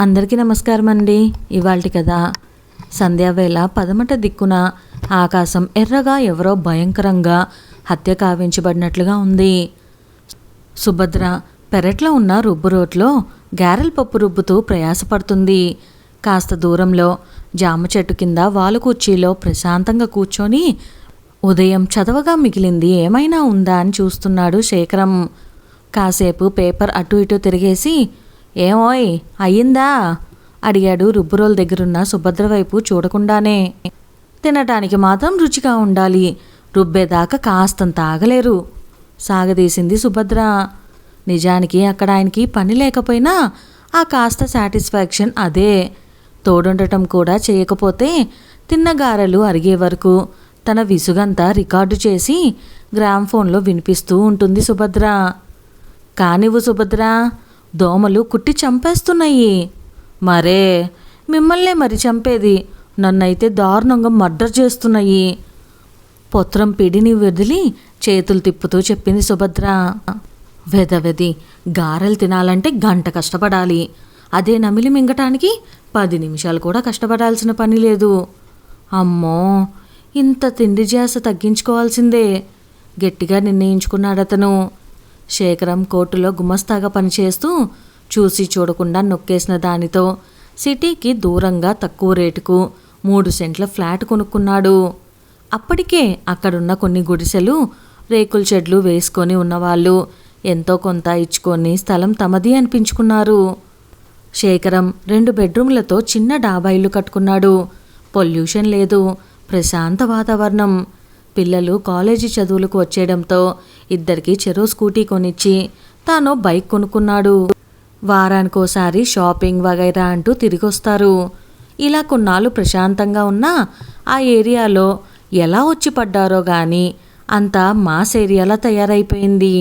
అందరికీ నమస్కారం అండి. ఇవాల్టి కథ సంధ్యావేళ పదమట దిక్కున ఆకాశం ఎర్రగా ఎవరో భయంకరంగా హత్య కావించబడినట్లుగా ఉంది. సుభద్ర పెరట్లో ఉన్న రుబ్బురోట్లో గారెల పప్పు రుబ్బుతూ ప్రయాసపడుతుంది. కాస్త దూరంలో జామ చెట్టు కింద వాలు కుర్చీలో ప్రశాంతంగా కూర్చొని ఉదయం చదవగా మిగిలింది ఏమైనా ఉందా అని చూస్తున్నాడు శేఖరం. కాసేపు పేపర్ అటు ఇటు తిరిగేసి ఏమోయ్ అయ్యిందా అడిగాడు రుబ్బురోల దగ్గరున్న సుభద్ర వైపు చూడకుండానే. తినటానికి మాత్రం రుచిగా ఉండాలి, రుబ్బేదాకా కాస్తంత ఆగలేరు సాగదీసింది సుభద్ర. నిజానికి అక్కడ ఆయనకి పని లేకపోయినా ఆ కాస్త సాటిస్ఫాక్షన్ అదే. తోడుండటం కూడా చేయకపోతే తిన్న గారెలు అరిగే వరకు తన విసుగంతా రికార్డు చేసి గ్రామ్ఫోన్లో వినిపిస్తూ ఉంటుంది సుభద్ర. కానివ్వు సుభద్ర, దోమలు కుట్టి చంపేస్తున్నాయి. మరే మిమ్మల్నే మరి చంపేది, నన్నైతే దారుణంగా మర్డర్ చేస్తున్నాయి. పొత్రం పిడిని వదిలి చేతులు తిప్పుతూ చెప్పింది సుభద్ర. వెదవెది, గారెలు తినాలంటే గంట కష్టపడాలి, అదే నమిలి మింగటానికి 10 నిమిషాలు కూడా కష్టపడాల్సిన పని లేదు. అమ్మో, ఇంత తిండి జాస తగ్గించుకోవాల్సిందే గట్టిగా నిర్ణయించుకున్నాడతను. శేఖరం కోర్టులో గుమస్తాగా పనిచేస్తూ చూసి చూడకుండా నొక్కేసిన దానితో సిటీకి దూరంగా తక్కువ రేటుకు 3 సెంట్ల ఫ్లాట్ కొనుక్కున్నాడు. అప్పటికే అక్కడున్న కొన్ని గుడిసెలు, రేకుల షెడ్లు వేసుకొని ఉన్నవాళ్ళు ఎంతో కొంత ఇచ్చుకొని స్థలం తమది అనిపించుకున్నారు. శేఖరం 2 బెడ్రూమ్లతో చిన్న డాబా ఇల్లు కట్టుకున్నాడు. పొల్యూషన్ లేదు, ప్రశాంత వాతావరణం. పిల్లలు కాలేజీ చదువులకు వచ్చేయడంతో ఇద్దరికి చెరో స్కూటీ కొనిచ్చి తాను బైక్ కొనుక్కున్నాడు. వారానికోసారి షాపింగ్ వగైరా అంటూ తిరిగొస్తారు. ఇలా కొన్నాళ్ళు ప్రశాంతంగా ఉన్నా ఆ ఏరియాలో ఎలా వచ్చి పడ్డారో గాని అంతా మాస్ ఏరియాలా తయారైపోయింది.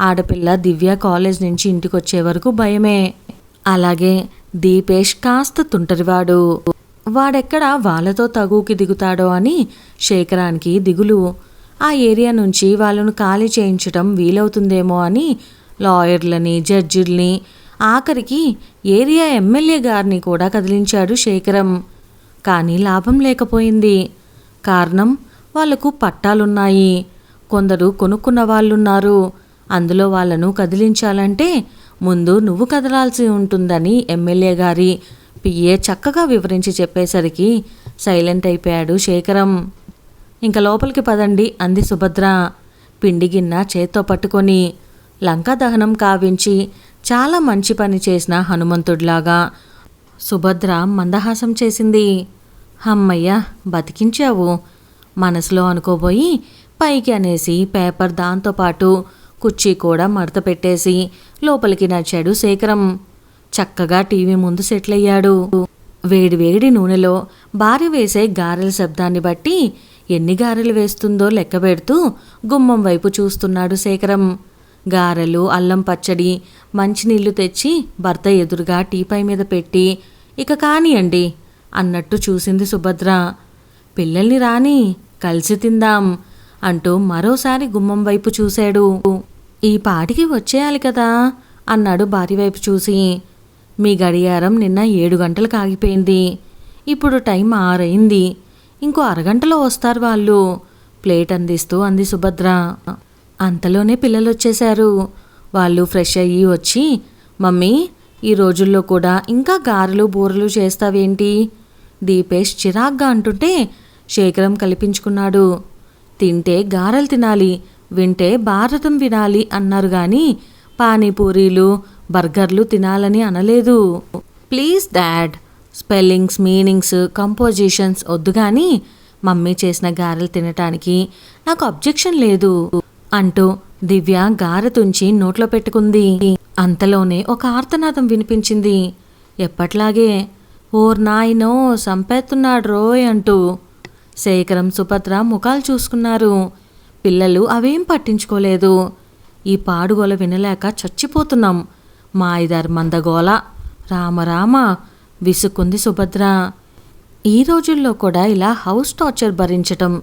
ఆడపిల్ల దివ్య కాలేజ్ నుంచి ఇంటికొచ్చే వరకు భయమే. అలాగే దీపేష్ కాస్త తుంటరివాడు. వాడెక్కడ వాళ్ళతో తగుకి దిగుతాడో అని శేఖరానికి దిగులు. ఆ ఏరియా నుంచి వాళ్ళను ఖాళీ చేయించటం వీలవుతుందేమో అని లాయర్లని, జడ్జిల్ని, ఆఖరికి ఏరియా ఎమ్మెల్యే గారిని కూడా కదిలించాడు శేఖరం. కానీ లాభం లేకపోయింది. కారణం, వాళ్లకు పట్టాలున్నాయి, కొందరు కొనుక్కున్న వాళ్ళున్నారు. అందులో వాళ్ళను కదిలించాలంటే ముందు నువ్వు కదలాల్సి ఉంటుందని ఎమ్మెల్యే గారి పిఏ చక్కగా వివరించి చెప్పేసరికి సైలెంట్ అయిపోయాడు శేఖరం. ఇంక లోపలికి పదండి అంది సుభద్ర పిండి గిన్న చేత్తో పట్టుకొని. లంకా దహనం కావించి చాలా మంచి పని చేసిన హనుమంతుడిలాగా సుభద్ర మందహాసం చేసింది. అమ్మయ్య, బతికించావు మనసులో అనుకోబోయి పైకి అనేసి పేపర్ దాంతోపాటు కుర్చీ కూడా మడత పెట్టేసి లోపలికి నడిచాడు శేఖరం. చక్కగా టీవీ ముందు సెటిల్ అయ్యాడు. వేడివేడి నూనెలో భార్య వేసే గారెల శబ్దాన్ని బట్టి ఎన్ని గారెలు వేస్తుందో లెక్క పెడుతూ గుమ్మం వైపు చూస్తున్నాడు శేఖరం. గారెలు, అల్లం పచ్చడి, మంచినీళ్లు తెచ్చి భర్త ఎదురుగా టీపై మీద పెట్టి ఇక కానియండి అన్నట్టు చూసింది సుభద్ర. పిల్లల్ని రాని కలిసి తిందాం అంటూ మరోసారి గుమ్మం వైపు చూశాడు. ఈ పాటికి వచ్చేయాలి కదా అన్నాడు భార్య వైపు చూసి. మీ గడియారం నిన్న 7 గంటలకు ఆగిపోయింది, ఇప్పుడు టైం 6 అయింది, ఇంకో అరగంటలో వస్తారు వాళ్ళు ప్లేట్ అందిస్తూ అంది సుభద్ర. అంతలోనే పిల్లలు వచ్చేశారు. వాళ్ళు ఫ్రెష్ అయ్యి వచ్చి, మమ్మీ ఈ రోజుల్లో కూడా ఇంకా గారెలు బూరెలు చేస్తావేంటి దీపేష్ చిరాగ్గా అంటుంటే శేఖరం కల్పించుకున్నాడు. తింటే గారెలు తినాలి, వింటే భారతం వినాలి అన్నారు గాని పానీపూరీలు, బర్గర్లు తినాలని అనలేదు. Please dad, spellings, meanings, compositions వద్దు కానీ మమ్మీ చేసిన గారెలు తినటానికి నాకు అబ్జెక్షన్ లేదు అంటూ దివ్య గారె తుంచి నోట్లో పెట్టుకుంది. అంతలోనే ఒక ఆర్తనాదం వినిపించింది. ఎప్పట్లాగే ఓర్ నాయనో సంపేస్తున్నాడు రోయ్ అంటూ. శేఖరం, సుభద్ర ముఖాలు చూసుకున్నారు. పిల్లలు అవేం పట్టించుకోలేదు. ఈ పాడుగోల వినలేక చచ్చిపోతున్నాం, మా 5-6 మందగోల, రామరామ విసుక్కుంది సుభద్ర. ఈ రోజుల్లో కూడా ఇలా హౌస్ టార్చర్ భరించటం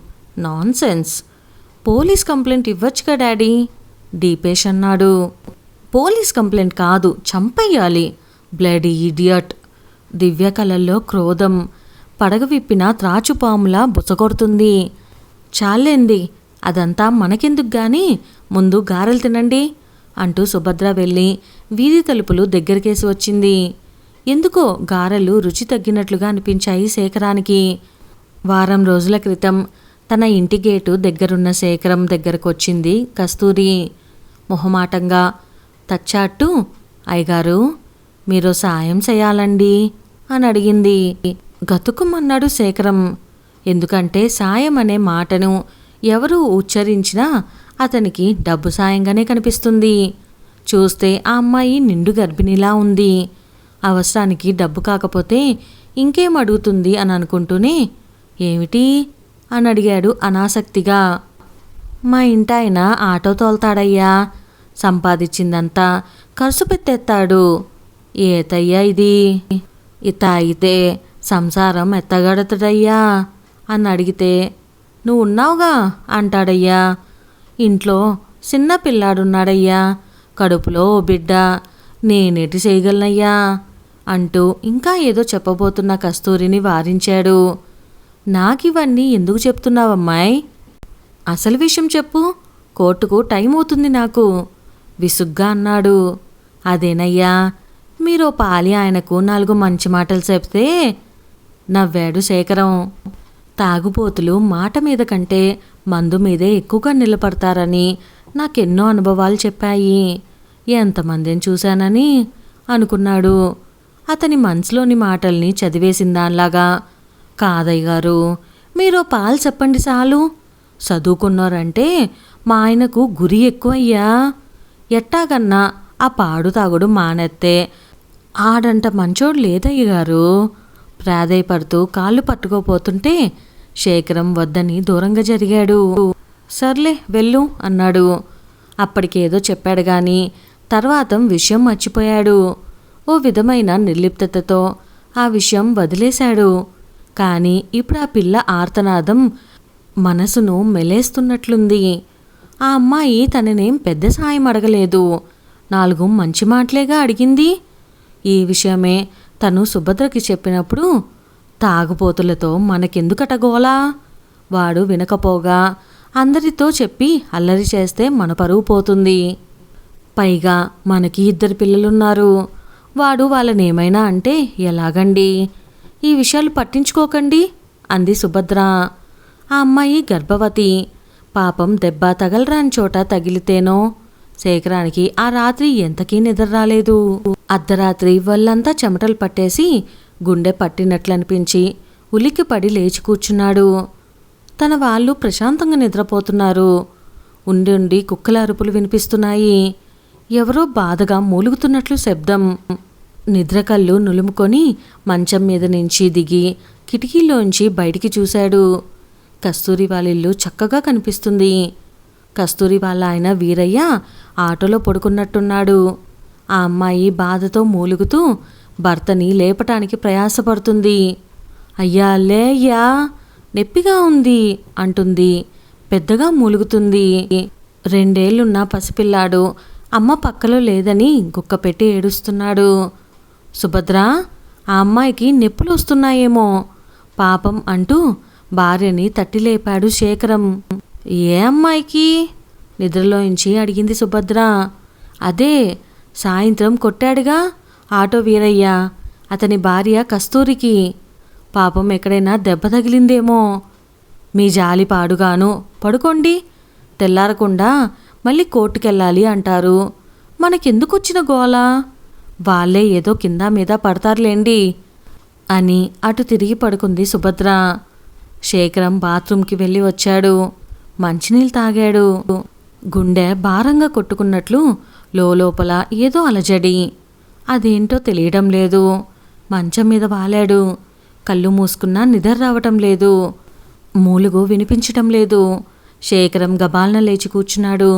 నాన్ సెన్స్. పోలీస్ కంప్లైంట్ ఇవ్వచ్చుగా డాడీ దీపేష్ అన్నాడు. పోలీస్ కంప్లైంట్ కాదు, చంపేయాలి, బ్లడీ ఇడియట్! దివ్య కళ్ళల్లో క్రోధం. పడగ విప్పిన త్రాచుపాములా బుసకొడుతుంది. చాలేంది, అదంతా మనకెందుకు గాని ముందు గారెలు తినండి అంటూ సుభద్ర వెళ్ళి వీధి తలుపులు దగ్గరికేసి వచ్చింది. ఎందుకో గారెలు రుచి తగ్గినట్లుగా అనిపించాయి శేఖరానికి. వారం రోజుల క్రితం తన ఇంటి గేటు దగ్గరున్న శేఖరం దగ్గరకొచ్చింది కస్తూరి. మొహమాటంగా తచ్చాట్టు, అయ్యగారు మీరు సాయం చేయాలండి అని అడిగింది. గతుకుమన్నాడు శేఖరం. ఎందుకంటే సాయం అనే మాటను ఎవరు ఉచ్చరించినా అతనికి డబ్బు సాయంగానే కనిపిస్తుంది. చూస్తే ఆ అమ్మాయి నిండు గర్భిణిలా ఉంది. అవసరానికి డబ్బు కాకపోతే ఇంకేం అడుగుతుంది అని అనుకుంటూనే ఏమిటి అని అడిగాడు అనాసక్తిగా. మా ఇంటాయన ఆటో తోల్తాడయ్యా, సంపాదించిందంతా ఖర్చు పెట్టేస్తాడు. ఏతయ్యా ఇది? ఇత అయితే సంసారం ఎత్తగడతాడయ్యా అని అడిగితే నువ్వు ఉన్నావుగా అంటాడయ్యా. ఇంట్లో చిన్న పిల్లాడున్నాడయ్యా, కడుపులో ఓ బిడ్డ, నేనేటి చేయగలనయ్యా అంటూ ఇంకా ఏదో చెప్పబోతున్న కస్తూరిని వారించాడు. నాకివన్నీ ఎందుకు చెప్తున్నావమ్మాయి? అసలు విషయం చెప్పు, కోర్టుకు టైం అవుతుంది నాకు విసుగ్గా అన్నాడు. అదేనయ్యా, మీరు పాలి ఆయనకు 4 మంచి మాటలు చెప్తే నవ్వాడు శేఖరం. తాగుబోతులు మాట మీద కంటే మందు మీదే ఎక్కువగా నిలబడతారని నాకెన్నో అనుభవాలు చెప్పాయి. ఎంతమందిని చూశానని అనుకున్నాడు అతని మనసులోని మాటల్ని చదివేసిన దానిలాగా. కాదయ్య గారు, మీరు పాలు చెప్పండి చాలు. చదువుకున్నారంటే మా ఆయనకు గురి ఎక్కువయ్యా. ఎట్టాగన్నా ఆ పాడు తాగుడు మానెత్తే ఆడంట మంచోడు లేదయ్య గారు. ప్రాధేయపడుతూ కాళ్ళు పట్టుకోపోతుంటే శేఖరం వద్దని దూరంగా జరిగాడు. సర్లే వెళ్ళు అన్నాడు. అప్పటికేదో చెప్పాడు గాని తర్వాత విషయం మర్చిపోయాడు. ఓ విధమైన నిర్లిప్తతతో ఆ విషయం వదిలేశాడు. కానీ ఇప్పుడు ఆ పిల్ల ఆర్తనాదం మనసును మెలేస్తున్నట్లుంది. ఆ అమ్మాయి తననేం పెద్ద సాయం అడగలేదు, 4 మంచి మాటలేగా అడిగింది. ఈ విషయమే తను సుభద్రకి చెప్పినప్పుడు తాగుపోతులతో మనకెందుకటగోలా, వాడు వినకపోగా అందరితో చెప్పి అల్లరి చేస్తే మన పరువు పోతుంది. పైగా మనకి 2 పిల్లలున్నారు. వాడు వాళ్ళనేమైనా అంటే ఎలాగండి? ఈ విషయాలు పట్టించుకోకండి అంది సుభద్ర. ఆ అమ్మాయి గర్భవతి. పాపం దెబ్బ తగలరాని చోట తగిలితేనో. శేఖరానికి ఆ రాత్రి ఎంతకీ నిద్ర రాలేదు. అర్ధరాత్రి వాళ్ళంతా చెమటలు పట్టేసి గుండె పట్టినట్లనిపించి ఉలిక్కిపడి లేచి కూర్చున్నాడు. తన వాళ్ళు ప్రశాంతంగా నిద్రపోతున్నారు. ఉండి ఉండి కుక్కల అరుపులు వినిపిస్తున్నాయి. ఎవరో బాధగా మూలుగుతున్నట్లు శబ్దం. నిద్రకళ్ళు నులుముకొని మంచం మీద నుంచి దిగి కిటికీలోంచి బయటికి చూశాడు. కస్తూరి వాళ్ళిల్లు చక్కగా కనిపిస్తుంది. కస్తూరి వాళ్ళ ఆయన వీరయ్య ఆటోలో పడుకున్నట్టున్నాడు. ఆ అమ్మాయి బాధతో మూలుగుతూ భర్తని లేపటానికి ప్రయాసపడుతుంది. అయ్యా లేయ్యా, నొప్పిగా ఉంది అంటుంది. పెద్దగా మూలుగుతుంది. 2 ఏళ్లున్న పసిపిల్లాడు అమ్మ పక్కలో లేదని గుక్కపెట్టి ఏడుస్తున్నాడు. సుభద్ర, ఆ అమ్మాయికి నొప్పులు వస్తున్నాయేమో పాపం అంటూ భార్యని తట్టి లేపాడు శేఖరం. ఏ అమ్మాయికి? నిద్రలోంచి అడిగింది సుభద్ర. అదే సాయంత్రం కొట్టాడుగా ఆటో వీరయ్య, అతని భార్య కస్తూరికి. పాపం ఎక్కడైనా దెబ్బ తగిలిందేమో. మీ జాలి పాడుగాను, పడుకోండి. తెల్లారకుండా మళ్ళీ కోర్టుకెళ్ళాలి అంటారు. మనకెందుకొచ్చిన గోల? వాళ్ళే ఏదో కింద మీద పడతారులేండి అని అటు తిరిగి పడుకుంది సుభద్ర. శేఖరం బాత్రూంకి వెళ్ళి వచ్చాడు. మంచినీళ్ళు తాగాడు. గుండె భారంగా కొట్టుకున్నట్లు లోపల ఏదో అలజడి. అదేంటో తెలియడం లేదు. మంచం మీద వాలాడు. కళ్ళు మూసుకున్నా నిద్ర రావటం లేదు. మూలుగు వినిపించటం లేదు. శేఖరం గబాలన లేచి కూర్చున్నాడు.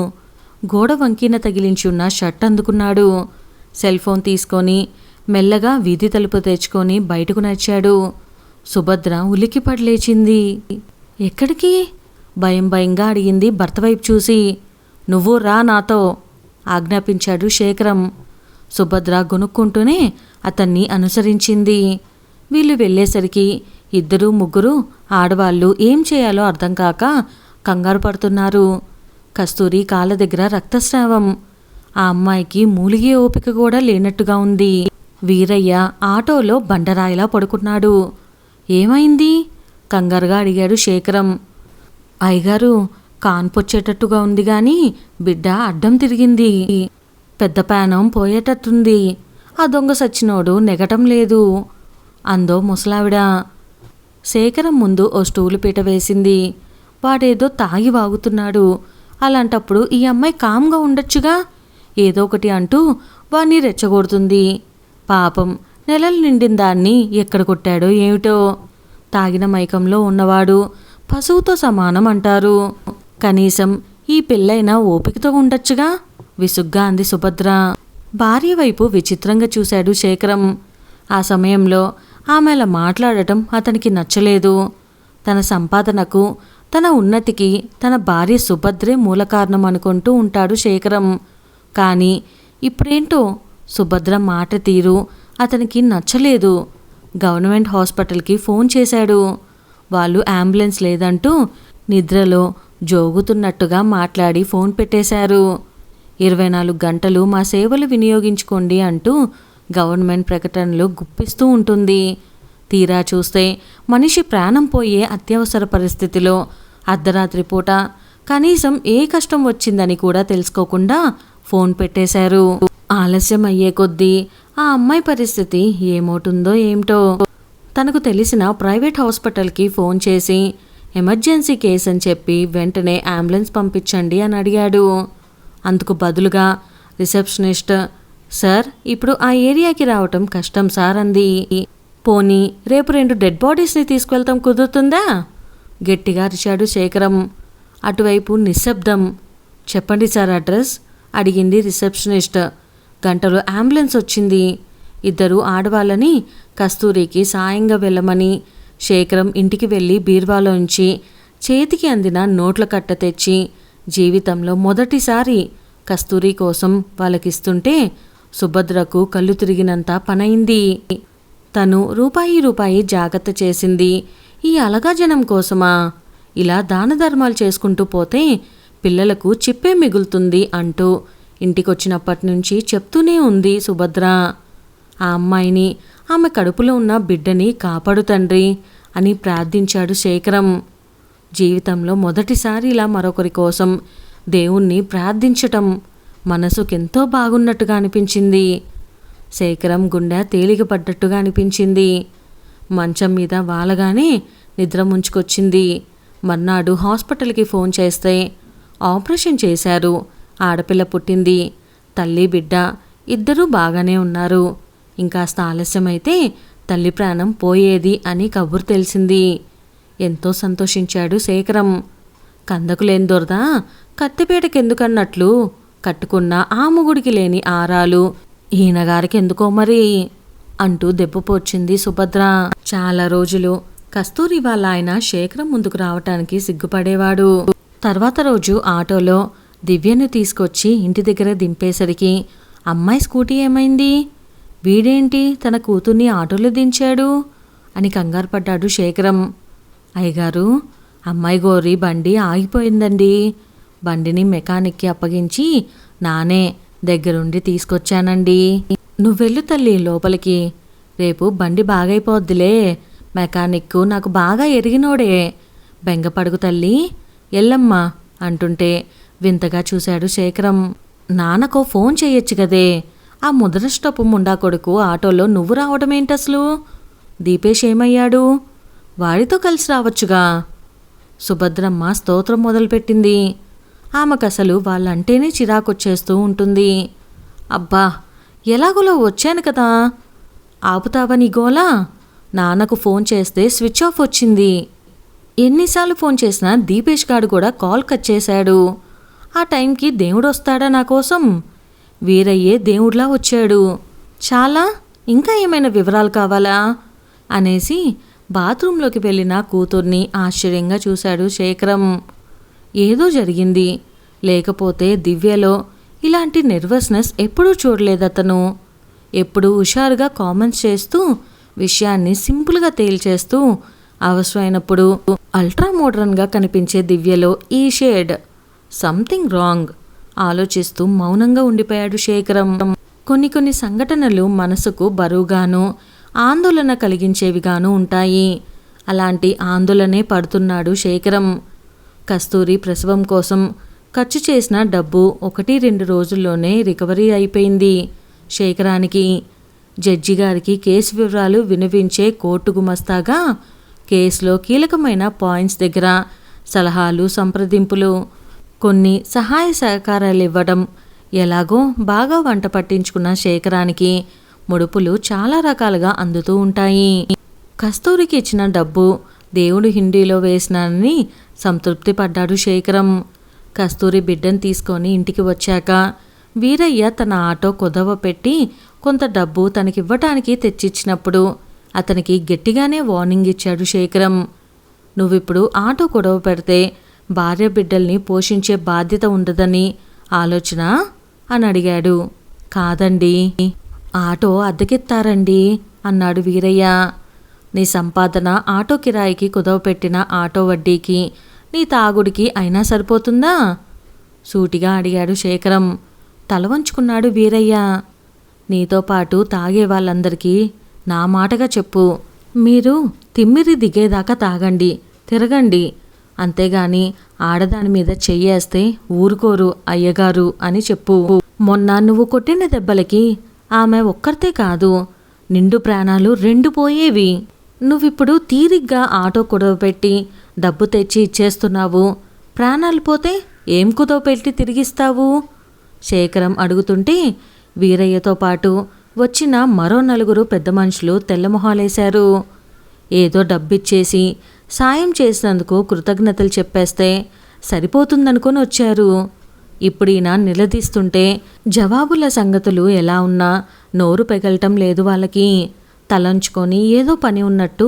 గోడ వంకిన తగిలించి ఉన్న షర్ట్ అందుకున్నాడు. సెల్ ఫోన్ తీసుకొని మెల్లగా వీధి తలుపు తెచ్చుకొని బయటకు నడిచాడు. సుభద్ర ఉలిక్కిపడి లేచింది. ఎక్కడికి? భయం భయంగా అడిగింది భర్త వైపు చూసి. నువ్వు రా నాతో ఆజ్ఞాపించాడు శేఖరం. సుభద్ర గొనుక్కుంటూనే అతన్ని అనుసరించింది. వీళ్ళు వెళ్ళేసరికి ఇద్దరు ముగ్గురు ఆడవాళ్ళు ఏం చేయాలో అర్థం కాక కంగారు పడుతున్నారు. కస్తూరి కాళ్ళ దగ్గర రక్తస్రావం. ఆ అమ్మాయికి మూలిగే ఓపిక కూడా లేనట్టుగా ఉంది. వీరయ్య ఆటోలో బండరాయిలా పడుకున్నాడు. ఏమైంది? కంగారుగా అడిగాడు శేఖరం. అయ్యగారు, కాన్పొచ్చేటట్టుగా ఉంది గాని బిడ్డ అడ్డం తిరిగింది. పెద్ద పానం పోయేటట్టుంది. ఆ దొంగ సచ్చినోడు నెగటం లేదు అందో ముసలావిడ. శేఖరం ముందు ఓ స్టూలు పీట వేసింది. వాడేదో తాగి వాగుతున్నాడు. అలాంటప్పుడు ఈ అమ్మాయి కామ్గా ఉండొచ్చుగా. ఏదో ఒకటి అంటూ వాణ్ణి రెచ్చగొడుతుంది. పాపం, నెలలు నిండిన దాన్ని ఎక్కడ కొట్టాడో ఏమిటో. తాగిన మైకంలో ఉన్నవాడు పశువుతో సమానం అంటారు. కనీసం ఈ పెళ్ళైనా ఓపికతో ఉండొచ్చుగా విసుగ్గా అంది సుభద్ర. భార్య వైపు విచిత్రంగా చూశాడు శేఖరం. ఆ సమయంలో ఆమె అలా మాట్లాడటం అతనికి నచ్చలేదు. తన సంపాదనకు, తన ఉన్నతికి తన భార్య సుభద్రే మూల కారణం అనుకుంటూ ఉంటాడు శేఖరం. కానీ ఇప్పుడేంటో సుభద్ర మాట తీరు అతనికి నచ్చలేదు. గవర్నమెంట్ హాస్పిటల్కి ఫోన్ చేశాడు. వాళ్ళు అంబులెన్స్ లేదంటూ నిద్రలో జోగుతున్నట్టుగా మాట్లాడి ఫోన్ పెట్టేశారు. 24 గంటలు మా సేవలు వినియోగించుకోండి అంటూ గవర్నమెంట్ ప్రకటనలు గుప్పిస్తూ ఉంటుంది. తీరా చూస్తే మనిషి ప్రాణం పోయే అత్యవసర పరిస్థితిలో అర్ధరాత్రి పూట కనీసం ఏ కష్టం వచ్చిందని కూడా తెలుసుకోకుండా ఫోన్ పెట్టేశారు. ఆలస్యం అయ్యే కొద్దీ ఆ అమ్మాయి పరిస్థితి ఏమవుతుందో ఏమిటో. తనకు తెలిసిన ప్రైవేట్ హాస్పిటల్కి ఫోన్ చేసి ఎమర్జెన్సీ కేసు అని చెప్పి వెంటనే అంబులెన్స్ పంపించండి అని అడిగాడు. అందుకు బదులుగా రిసెప్షనిస్ట్, సార్ ఇప్పుడు ఆ ఏరియాకి రావటం కష్టం సార్ అంది. పోనీ రేపు 2 డెడ్ బాడీస్ని తీసుకెళ్తాం కుదురుతుందా? గట్టిగా అరిచాడు శేఖరం. అటువైపు నిశ్శబ్దం. చెప్పండి సార్ అడ్రస్ అడిగింది రిసెప్షనిస్ట్. గంటలో అంబులెన్స్ వచ్చింది. 2 ఆడవాళ్ళని కస్తూరికి సాయంగా వెళ్ళమని శేఖరం ఇంటికి వెళ్ళి బీర్వాలోంచి చేతికి అందిన నోట్ల కట్ట తెచ్చి జీవితంలో మొదటిసారి కస్తూరి కోసం వాళ్ళకిస్తుంటే సుభద్రకు కళ్ళు తిరిగినంత పనైంది. తను రూపాయి జాగ్రత్త చేసింది ఈ అలగా జనం కోసమా? ఇలా దాన ధర్మాలు చేసుకుంటూ పోతే పిల్లలకు చిప్పే మిగులుతుంది అంటూ ఇంటికొచ్చినప్పటి నుంచి చెప్తూనే ఉంది సుభద్ర. ఆ అమ్మాయిని, ఆమె కడుపులో ఉన్న బిడ్డని కాపాడు తండ్రి అని ప్రార్థించాడు శేఖరం. జీవితంలో మొదటిసారి ఇలా మరొకరి కోసం దేవుణ్ణి ప్రార్థించటం మనసుకెంతో బాగున్నట్టుగా అనిపించింది. శేఖరం గుండె తేలికపడ్డట్టుగా అనిపించింది. మంచం మీద వాలగానే నిద్ర ముంచుకొచ్చింది. మర్నాడు హాస్పిటల్కి ఫోన్ చేస్తే ఆపరేషన్ చేశారు. ఆడపిల్ల పుట్టింది. తల్లి బిడ్డ 2 బాగానే ఉన్నారు. ఇంకాస్త ఆలస్యమైతే తల్లి ప్రాణం పోయేది అని కబురు తెలిసింది. ఎంతో సంతోషించాడు శేఖరం. కందకు లేని దొరదా కత్తిపేటకెందుకన్నట్లు కట్టుకున్న ఆ మొగుడికి లేని ఆరాలు ఈయనగారికి ఎందుకో మరి అంటూ దెబ్బపోచింది సుభద్ర. చాలా రోజులు కస్తూరి వాళ్ళ ఆయన శేఖరం ముందుకు రావటానికి సిగ్గుపడేవాడు. తర్వాత రోజు ఆటోలో దివ్యను తీసుకొచ్చి ఇంటి దగ్గర దింపేసరికి అమ్మాయి స్కూటీ ఏమైంది? వీడేంటి తన కూతుర్ని ఆటోలో దించాడు అని కంగారు పడ్డాడు శేఖరం. అయ్యగారు, అమ్మాయి గోరి బండి ఆగిపోయిందండి. బండిని మెకానిక్కి అప్పగించి నానే దగ్గరుండి తీసుకొచ్చానండి. నువ్వెళ్ళు తల్లి లోపలికి. రేపు బండి బాగైపోద్దిలే. మెకానిక్కు నాకు బాగా ఎరిగినోడే. బెంగపడుగు తల్లి, ఎల్లమ్మా అంటుంటే వింతగా చూశాడు శేఖరం. నాన్నకో ఫోన్ చేయొచ్చు కదే. ఆ ముదరస్టపు ముండా కొడుకు ఆటోలో నువ్వు రావడమేంటసలు? దీపేష్ ఏమయ్యాడు? వాడితో కలిసి రావచ్చుగా. సుభద్రమ్మ స్తోత్రం మొదలుపెట్టింది. ఆమెకసలు వాళ్ళంటేనే చిరాకొచ్చేస్తూ ఉంటుంది. అబ్బా, ఎలాగోలో వచ్చాను కదా, ఆపుతావా నీ గోలా? నాన్నకు ఫోన్ చేస్తే స్విచ్ ఆఫ్ వచ్చింది. ఎన్నిసార్లు ఫోన్ చేసినా దీపేష్ గాడు కూడా కాల్ కట్ చేశాడు. ఆ టైంకి దేవుడు వస్తాడా నా కోసం? వీరయ్యే దేవుడిలా వచ్చాడు. చాలా, ఇంకా ఏమైనా వివరాలు కావాలా అనేసి బాత్రూంలోకి వెళ్ళిన కూతుర్ని ఆశ్చర్యంగా చూశాడు శేఖరం. ఏదో జరిగింది, లేకపోతే దివ్యలో ఇలాంటి నెర్వస్నెస్ ఎప్పుడూ చూడలేదతను. ఎప్పుడూ హుషారుగా కామెంట్స్ చేస్తూ, విషయాన్ని సింపుల్గా తేల్చేస్తూ, అవసరమైనప్పుడు అల్ట్రా మోడ్రన్గా కనిపించే దివ్యలో ఈ షేడ్ సంథింగ్ రాంగ్ ఆలోచిస్తూ మౌనంగా ఉండిపోయాడు శేఖరం. కొన్ని సంఘటనలు మనసుకు బరువుగాను ఆందోళన కలిగించేవిగాను ఉంటాయి. అలాంటి ఆందోళనే పడుతున్నాడు శేఖరం. కస్తూరి ప్రసవం కోసం ఖర్చు చేసిన డబ్బు 1-2 రోజుల్లోనే రికవరీ అయిపోయింది శేఖరానికి. జడ్జి గారికి కేసు వివరాలు వినిపించే కోర్టు గుమస్తాగా కేసులో కీలకమైన పాయింట్స్ దగ్గర సలహాలు, సంప్రదింపులు, కొన్ని సహాయ సహకారాలు ఇవ్వడం, ఎలాగో బాగా వంట పట్టించుకున్న శేఖరానికి ముడుపులు చాలా రకాలుగా అందుతూ ఉంటాయి. కస్తూరికి ఇచ్చిన డబ్బు దేవుడు హిండీలో వేసినానని సంతృప్తి పడ్డాడు శేఖరం. కస్తూరి బిడ్డను తీసుకొని ఇంటికి వచ్చాక వీరయ్య తన ఆటో కుదవ పెట్టి కొంత డబ్బు తనకివ్వటానికి తెచ్చిచ్చినప్పుడు అతనికి గట్టిగానే వార్నింగ్ ఇచ్చాడు శేఖరం. నువ్విప్పుడు ఆటో కుదవ పెడితే భార్య బిడ్డల్ని పోషించే బాధ్యత ఉండదని ఆలోచన అని అడిగాడు. కాదండి, ఆటో అద్దెకిస్తారండి అన్నాడు వీరయ్య. నీ సంపాదన ఆటో కిరాయికి కుదవ పెట్టిన ఆటో వడ్డీకి నీ తాగుడికి అయినా సరిపోతుందా? సూటిగా అడిగాడు శేఖరం. తల వంచుకున్నాడు వీరయ్య. నీతో పాటు తాగే వాళ్ళందరికీ నా మాటగా చెప్పు, మీరు తిమ్మిరి దిగేదాకా తాగండి, తిరగండి, అంతేగాని ఆడదాని మీద చెయ్యేస్తే ఊరుకోరు అయ్యగారు అని చెప్పు. మొన్న నువ్వు కొట్టిన దెబ్బలకి ఆమె ఒక్కరితే కాదు, నిండు ప్రాణాలు 2 పోయేవి. నువ్విప్పుడు తీరిగ్గా ఆటో కుదవపెట్టి డబ్బు తెచ్చి ఇచ్చేస్తున్నావు, ప్రాణాలు పోతే ఏం కుదవపెట్టి తిరిగిస్తావు? శేఖరం అడుగుతుంటే వీరయ్యతో పాటు వచ్చిన మరో 4 పెద్ద మనుషులు తెల్లమొహాలేశారు. ఏదో డబ్బిచ్చేసి సాయం చేసినందుకు కృతజ్ఞతలు చెప్పేస్తే సరిపోతుందనుకొని వచ్చారు. ఇప్పుడు ఈయన నిలదీస్తుంటే జవాబుల సంగతులు ఎలా ఉన్నా నోరు పెగలటం లేదు వాళ్ళకి. తలంచుకొని ఏదో పని ఉన్నట్టు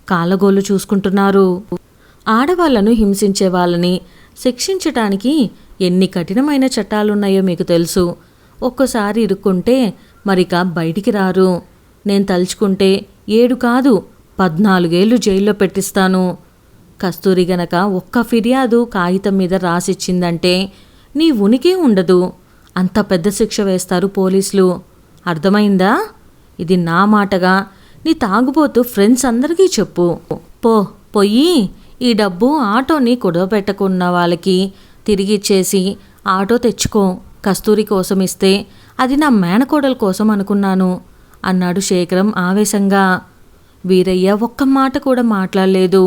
కాలగోలు చూసుకుంటున్నారు. ఆడవాళ్లను హింసించే వాళ్ళని శిక్షించటానికి ఎన్ని కఠినమైన చట్టాలున్నాయో మీకు తెలుసు. ఒక్కోసారి ఇరుక్కుంటే మరిక బయటికి రారు. నేను తలుచుకుంటే 7 కాదు 14 ఏళ్ళు జైల్లో పెట్టిస్తాను. కస్తూరి గనక ఒక్క ఫిర్యాదు కాగితం మీద రాసిచ్చిందంటే నీ ఉనికి ఉండదు. అంత పెద్ద శిక్ష వేస్తారు పోలీసులు. అర్థమైందా? ఇది నా మాటగా నీ తాగుబోతు ఫ్రెండ్స్ అందరికీ చెప్పు. పోయి ఈ డబ్బు ఆటోని కుదవపెట్టకున్న వాళ్ళకి తిరిగిచ్చేసి ఆటో తెచ్చుకో. కస్తూరి కోసం ఇస్తే అది నా మేనకోడల కోసం అనుకున్నాను అన్నాడు శేఖరం ఆవేశంగా. వీరయ్య ఒక్క మాట కూడా మాట్లాడలేదు.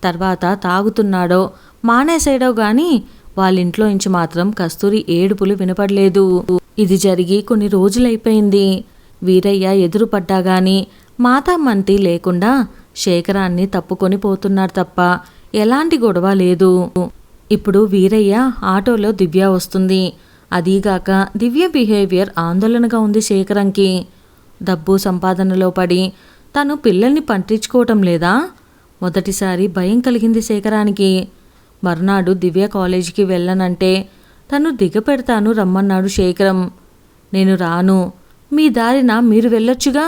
తర్వాత తాగుతున్నాడో మానేసాడో గాని వాళ్ళింట్లో నుంచి మాత్రం కస్తూరి ఏడుపులు వినపడలేదు. ఇది జరిగి కొన్ని రోజులైపోయింది. వీరయ్య ఎదురుపడ్డా గాని మాతామంతి లేకుండా శేఖరాన్ని తప్పుకొని పోతున్నారు తప్ప ఎలాంటి గొడవ లేదు. ఇప్పుడు వీరయ్య ఆటోలో దివ్య వస్తుంది. అదీగాక దివ్య బిహేవియర్ ఆందోళనగా ఉంది శేఖరంకి. డబ్బు సంపాదనలో పడి తను పిల్లల్ని పట్టించుకోవటం లేదా? మొదటిసారి భయం కలిగింది శేఖరానికి. మర్నాడు దివ్య కాలేజీకి వెళ్ళనంటే తను దిగపెడతాను రమ్మన్నాడు శేఖరం. నేను రాను, మీ దారిన మీరు వెళ్ళొచ్చుగా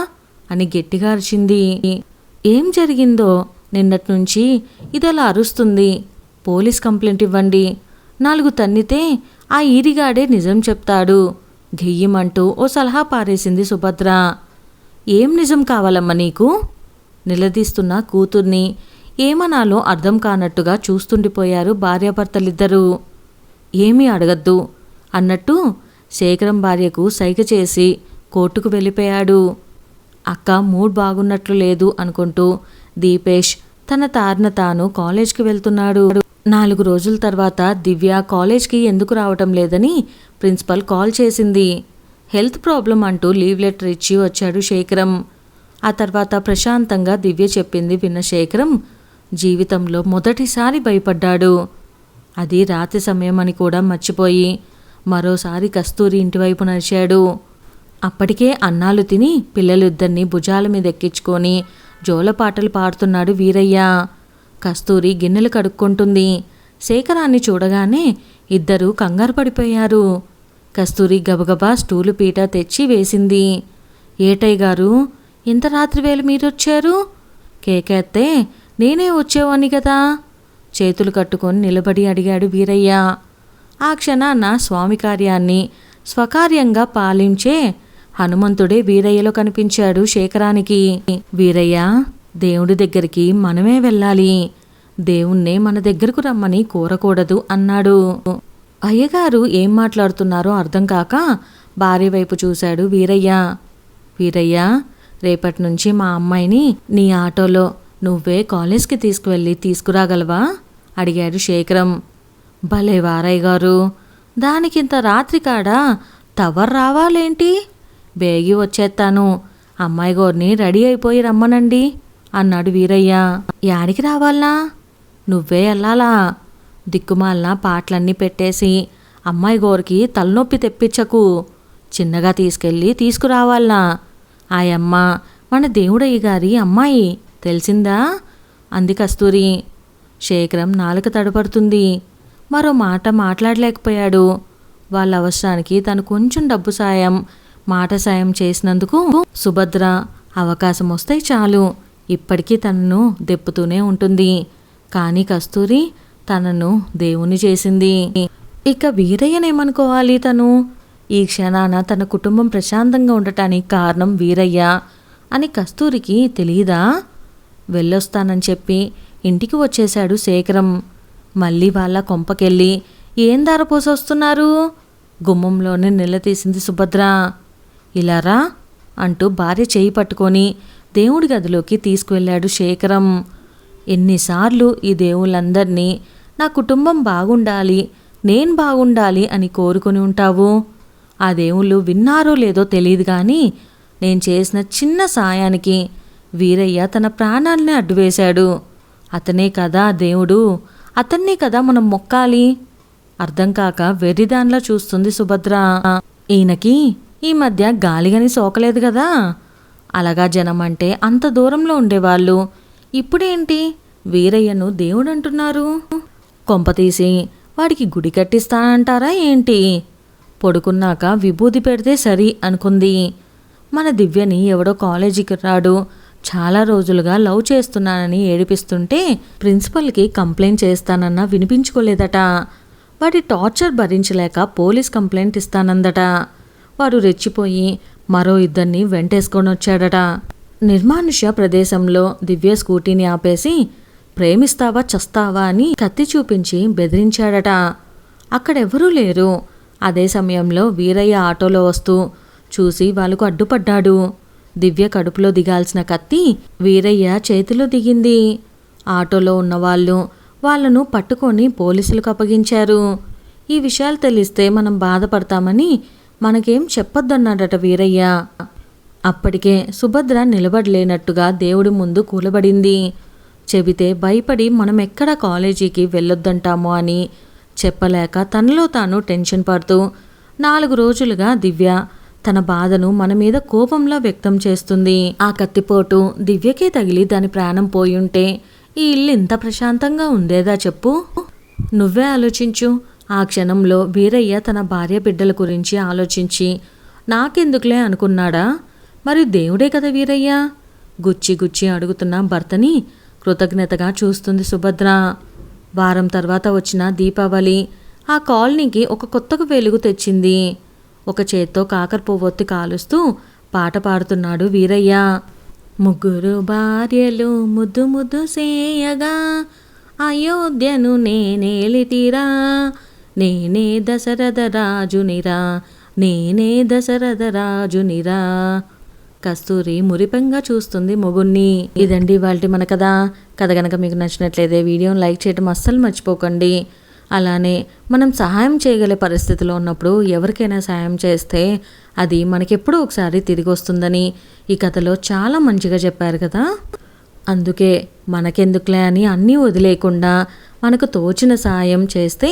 అని గట్టిగా అరిచింది. ఏం జరిగిందో నిన్నటి నుంచి ఇదలా అరుస్తుంది. పోలీస్ కంప్లైంట్ ఇవ్వండి. 4 తన్నితే ఆ ఈరిగాడే నిజం చెప్తాడు ఘెయ్యమంటూ ఓ సలహా పారేసింది సుభద్ర. ఏం నిజం కావాలమ్మా నీకు? నిలదీస్తున్న కూతుర్ని ఏమనాలో అర్థం కానట్టుగా చూస్తుండిపోయారు భార్యాభర్తలిద్దరూ. ఏమీ అడగద్దు అన్నట్టు శేఖరం భార్యకు సైగ చేసి కోర్టుకు వెళ్ళిపోయాడు. అక్క మూడ్ బాగున్నట్లు లేదు అనుకుంటూ దీపేష్ తన తారిన తాను కాలేజ్కి వెళ్తున్నాడు. 4 రోజుల తర్వాత దివ్య కాలేజ్కి ఎందుకు రావటం లేదని ప్రిన్సిపల్ కాల్ చేసింది. హెల్త్ ప్రాబ్లం అంటూ లీవ్ లెటర్ ఇచ్చి వచ్చాడు శేఖరం. ఆ తర్వాత ప్రశాంతంగా దివ్య చెప్పింది విన్న శేఖరం జీవితంలో మొదటిసారి భయపడ్డాడు. అది రాత్రి సమయం అని కూడా మర్చిపోయి మరోసారి కస్తూరి ఇంటివైపు నడిచాడు. అప్పటికే అన్నాలు తిని పిల్లలిద్దరినీ భుజాల మీద ఎక్కించుకొని జోలపాటలు పాడుతున్నాడు వీరయ్య. కస్తూరి గిన్నెలు కడుక్కుంటుంది. శేఖరాన్ని చూడగానే ఇద్దరూ కంగారు పడిపోయారు. కస్తూరి గబగబా స్టూలు పీట తెచ్చి వేసింది. ఏటయ్య గారు, ఇంత రాత్రి వేళ మీరొచ్చారు? కేకేస్తే నేనే వచ్చేవాణ్ణి కదా. చేతులు కట్టుకొని నిలబడి అడిగాడు వీరయ్య. ఆ క్షణాన స్వామి కార్యాన్ని స్వకార్యంగా పాలించే హనుమంతుడే వీరయ్యలో కనిపించాడు శేఖరానికి. వీరయ్య, దేవుడి దగ్గరికి మనమే వెళ్ళాలి, దేవుణ్ణే మన దగ్గరకు రమ్మని కోరకూడదు అన్నాడు. అయ్యగారు ఏం మాట్లాడుతున్నారో అర్థం కాక భార్య వైపు చూశాడు వీరయ్య. వీరయ్య, రేపటి నుంచి మా అమ్మాయిని నీ ఆటోలో నువ్వే కాలేజ్కి తీసుకువెళ్ళి తీసుకురాగలవా అడిగాడు శేఖరం. భలే వారయ్య గారు, దానికింత రాత్రి కాడ తవర్ రావాలేంటి? బేగి వచ్చేస్తాను, అమ్మాయి గోరిని రెడీ అయిపోయి రమ్మనండి అన్నాడు వీరయ్య. యాడికి రావాలనా? నువ్వే వెళ్ళాలా? దిక్కుమాలిన పాటలన్నీ పెట్టేసి అమ్మాయి గోరికి తలనొప్పి తెప్పించకు, చిన్నగా తీసుకెళ్ళి తీసుకురావాలనా? ఆయమ్మ మన దేవుడయ్య గారి అమ్మాయి, తెలిసిందా అంది కస్తూరి. శేఖరం నాలుక తడపడుతుంది. మరో మాట మాట్లాడలేకపోయాడు. వాళ్ళ అవసరానికి తను కొంచెం డబ్బు సాయం, మాట సాయం చేసినందుకు సుభద్ర అవకాశం వస్తే చాలు ఇప్పటికీ తనను దెప్పుతూనే ఉంటుంది. కానీ కస్తూరి తనను దేవుని చేసింది. ఇక వీరయ్యనేమనుకోవాలి తను? ఈ క్షణాన తన కుటుంబం ప్రశాంతంగా ఉండటానికి కారణం వీరయ్య అని కస్తూరికి తెలియదా? వెళ్ళొస్తానని చెప్పి ఇంటికి వచ్చేశాడు శేఖరం. మళ్ళీ వాళ్ళ కొంపకెళ్ళి ఏం దారపోసొస్తున్నారు? గుమ్మంలోనే నిలదీసింది సుభద్ర. ఇలారా అంటూ భార్య చేయి పట్టుకొని దేవుడి గదిలోకి తీసుకువెళ్ళాడు శేఖరం. ఎన్నిసార్లు ఈ దేవుళ్ళందరినీ నా కుటుంబం బాగుండాలి, నేను బాగుండాలి అని కోరుకొని ఉంటావు? ఆ దేవుళ్ళు విన్నారో లేదో తెలియదు, కానీ నేను చేసిన చిన్న సాయానికి వీరయ్య తన ప్రాణాలనే అడ్డువేశాడు. అతనే కదా దేవుడు, అతన్నే కదా మనం మొక్కాలి. అర్థం కాక వెర్రిదాన్లా చూస్తుంది సుభద్ర. ఈయనకి ఈ మధ్య గాలిగని సోకలేదు కదా. అలాగా జనం అంటే అంత దూరంలో ఉండేవాళ్ళు ఇప్పుడేంటి వీరయ్యను దేవుడంటున్నారు? కొంపతీసి వాడికి గుడి కట్టిస్తానంటారా ఏంటి? పడుకున్నాక విభూతి పెడితే సరి అనుకుంది. మన దివ్యని ఎవడో కాలేజీకి రాడు చాలా రోజులుగా లవ్ చేస్తున్నానని ఏడిపిస్తుంటే ప్రిన్సిపల్కి కంప్లైంట్ చేస్తానన్నా వినిపించుకోలేదట. వాడి టార్చర్ భరించలేక పోలీస్ కంప్లైంట్ ఇస్తానందట. వాడు రెచ్చిపోయి మరో ఇద్దరిని వెంటేసుకొని వచ్చాడట. నిర్మానుష్య ప్రదేశంలో దివ్య స్కూటీని ఆపేసి ప్రేమిస్తావా చస్తావా అని కత్తి చూపించి బెదిరించాడట. అక్కడెవరూ లేరు. అదే సమయంలో వీరయ్య ఆటోలో వస్తూ చూసి వాళ్ళకు అడ్డుపడ్డాడు. దివ్య కడుపులో దిగాల్సిన కత్తి వీరయ్య చేతిలో దిగింది. ఆటోలో ఉన్నవాళ్ళు వాళ్ళను పట్టుకొని పోలీసులకు అప్పగించారు. ఈ విషయాలు తెలిస్తే మనం బాధపడతామని మనకేం చెప్పొద్దన్నాడట వీరయ్య. అప్పటికే సుభద్ర నిలబడలేనట్టుగా దేవుడి ముందు కూలబడింది. చెబితే భయపడి మనం ఎక్కడ కాలేజీకి వెళ్ళొద్దంటామో అని చెప్పలేక తనలో తాను టెన్షన్ పడుతూ 4 రోజులుగా దివ్య తన బాధను మన మీద కోపంలా వ్యక్తం చేస్తుంది. ఆ కత్తిపోటు దివ్యకే తగిలి దాని ప్రాణం పోయుంటే ఈ ఇల్లు ఇంత ప్రశాంతంగా ఉండేదా చెప్పు? నువ్వే ఆలోచించు. ఆ క్షణంలో వీరయ్య తన భార్య బిడ్డల గురించి ఆలోచించి నాకెందుకులే అనుకున్నాడా? మరి దేవుడే కదా వీరయ్య. గుచ్చి గుచ్చి అడుగుతున్న భర్తని కృతజ్ఞతగా చూస్తుంది సుభద్ర. వారం తర్వాత వచ్చిన దీపావళి ఆ కాలనీకి ఒక కొత్తగా వెలుగు తెచ్చింది. ఒక చేత్తో కాకర పువ్వొత్తి కాలుస్తూ పాట పాడుతున్నాడు వీరయ్య. ముగ్గురు భార్యలు ముద్దు ముద్దు సేయగా అయోధ్యను నేనేలితిరా, నేనే దశరథ రాజునిరా, నేనే దశరథ రాజునిరా. కస్తూరి మురిపెంగా చూస్తుంది మొగుణ్ణి. ఇదండి ఇవాల్టి మన కథ కనుక మీకు నచ్చినట్లయితే వీడియోని లైక్ చేయడం అస్సలు మర్చిపోకండి. అలానే మనం సహాయం చేయగల పరిస్థితిలో ఉన్నప్పుడు ఎవరికైనా సహాయం చేస్తే అది మనకెప్పుడో ఒకసారి తిరిగి వస్తుందని ఈ కథలో చాలా మంచిగా చెప్పారు కదా. అందుకే మనకెందుకులే అని అన్నీ వదిలేయకుండా మనకు తోచిన సాయం చేస్తే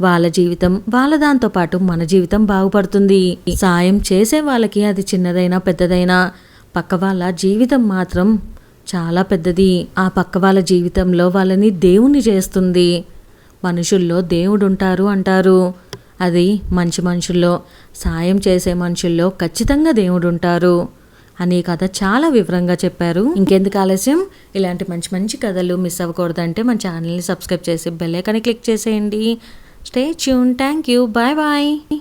వాళ్ళ జీవితం, వాళ్ళ దాంతో పాటు మన జీవితం బాగుపడుతుంది. సాయం చేసే వాళ్ళకి అది చిన్నదైనా పెద్దదైనా పక్క వాళ్ళ జీవితం మాత్రం చాలా పెద్దది. ఆ పక్క వాళ్ళ జీవితంలో వాళ్ళని దేవుణ్ణి చేస్తుంది. మనుషుల్లో దేవుడు ఉంటారు అంటారు. అది మంచి మనుషుల్లో, సాయం చేసే మనుషుల్లో ఖచ్చితంగా దేవుడు ఉంటారు అని ఈ కథ చాలా వివరంగా చెప్పారు. ఇంకెందుకు ఆలస్యం, ఇలాంటి మంచి మంచి కథలు మిస్ అవ్వకూడదంటే మన ఛానల్ని సబ్స్క్రైబ్ చేసి బెల్ ఐకాన్ని క్లిక్ చేసేయండి. Stay tune. Thank you. Bye bye.